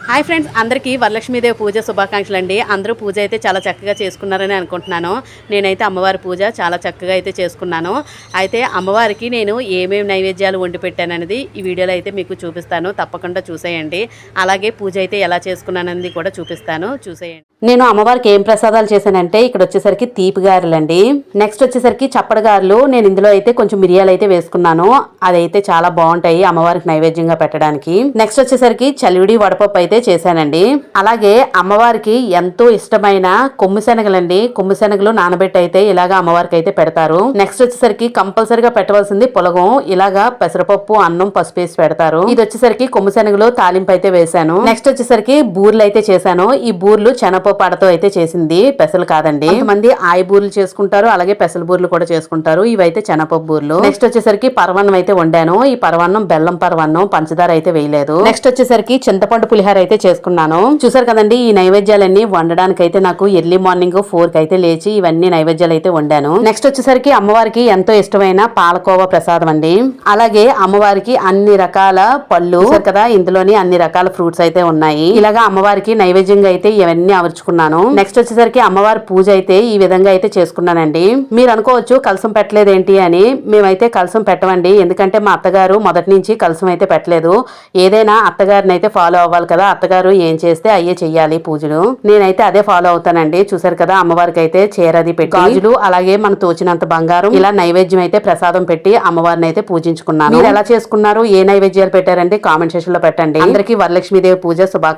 Hi friends, అందరికీ వరలక్ష్మీదేవి పూజ శుభాకాంక్షలు అండి. అందరూ పూజ అయితే చాలా చక్కగా చేసుకున్నారని అనుకుంటున్నాను. నేనైతే అమ్మవారి పూజ చాలా చక్కగా అయితే చేసుకున్నాను. అయితే అమ్మవారికి నేను ఏమేమి నైవేద్యాలు వండి పెట్టాననేది ఈ వీడియోలో అయితే మీకు చూపిస్తాను. తప్పకుండా చూసేయండి. అలాగే పూజ అయితే ఎలా చేసుకున్నాననేది కూడా చూపిస్తాను, చూసేయండి. నేను అమ్మవారికి ఏం ప్రసాదాలు చేశానంటే ఇక్కడ వచ్చేసరికి తీపి గారెలండి, నెక్స్ట్ వచ్చేసరికి చప్పడి గారెలు. నేను ఇందులో అయితే కొంచెం మిరియాలు అయితే వేసుకున్నాను. అదైతే చాలా బాగుంటాయి అమ్మవారికి నైవేద్యంగా పెట్టడానికి. నెక్స్ట్ వచ్చేసరికి చలివిడి వడపప్పు అయితే చేశానండి. అలాగే అమ్మవారికి ఎంతో ఇష్టమైన కొమ్ము శనగలండి, కొమ్ము శనగలు నానబెట్టి అయితే ఇలాగా అమ్మవారికి అయితే పెడతారు. నెక్స్ట్ వచ్చేసరికి కంపల్సరిగా పెట్టవలసింది పులగం. ఇలాగా పెసరపప్పు అన్నం పసుపు వేసి పెడతారు. ఇది వచ్చేసరికి కొమ్ము శనగలు తాలింపు అయితే వేశాను. నెక్స్ట్ వచ్చేసరికి బూర్లు అయితే చేశాను. ఈ బూర్లు శనగపప్పు అడతో అయితే చేసింది, పెసలు కాదండి. కొంతమంది ఆయి బూర్లు చేసుకుంటారు, అలాగే పెసల బూర్లు కూడా చేసుకుంటారు. ఇవైతే శనగపప్పు బూర్లు. నెక్స్ట్ వచ్చేసరికి పరవన్నం అయితే వండాను. ఈ పరవన్నం బెల్లం పరవన్నం, పంచదార అయితే వేయలేదు. నెక్స్ట్ వచ్చేసరికి చింతపండు పులిహార అయితే చేసుకున్నాను. చూసారు కదండి, ఈ నైవేద్యాలన్నీ వండడానికి అయితే నాకు ఎర్లీ మార్నింగ్ 4 కి అయితే లేచి ఇవన్నీ నైవేద్యాలు అయితే వండాను. నెక్స్ట్ వచ్చేసరికి అమ్మవారికి ఎంతో ఇష్టమైన పాలకోవా ప్రసాదం అండి. అలాగే అమ్మవారికి అన్ని రకాల పళ్ళు కదా, ఇందులోని అన్ని రకాల ఫ్రూట్స్ అయితే ఉన్నాయి. ఇలాగా అమ్మవారికి నైవేద్యంగా అయితే ఇవన్నీ అమర్చుకున్నాను. నెక్స్ట్ వచ్చేసరికి అమ్మవారి పూజ అయితే ఈ విధంగా అయితే చేసుకున్నానండి. మీరు అనుకోవచ్చు కలసం పెట్టలేదేంటి అని. మేమైతే కలసం పెట్టమండి, ఎందుకంటే మా అత్తగారు మొదటి నుంచి కలసం అయితే పెట్టలేదు. ఏదైనా అత్తగారిని అయితే ఫాలో అవ్వాలి కదా, అత్తగారు ఏం చేస్తే అయ్యే చెయ్యాలి పూజలు. నేనైతే అదే ఫాలో అవుతానండి. చూసారు కదా, అమ్మవారికి అయితే చీరది పెట్టి గాజులు అలాగే మనకు తోచినంత బంగారం ఇలా నైవేద్యం అయితే ప్రసాదం పెట్టి అమ్మవారిని అయితే పూజించుకున్నాను. మీరు ఎలా చేసుకున్నారు, ఏ నైవేద్యాలు పెట్టారంటే కామెంట్ సెక్షన్ లో పెట్టండి. అందరికీ వరలక్ష్మీదేవి పూజ శుభాకాంక్షలు.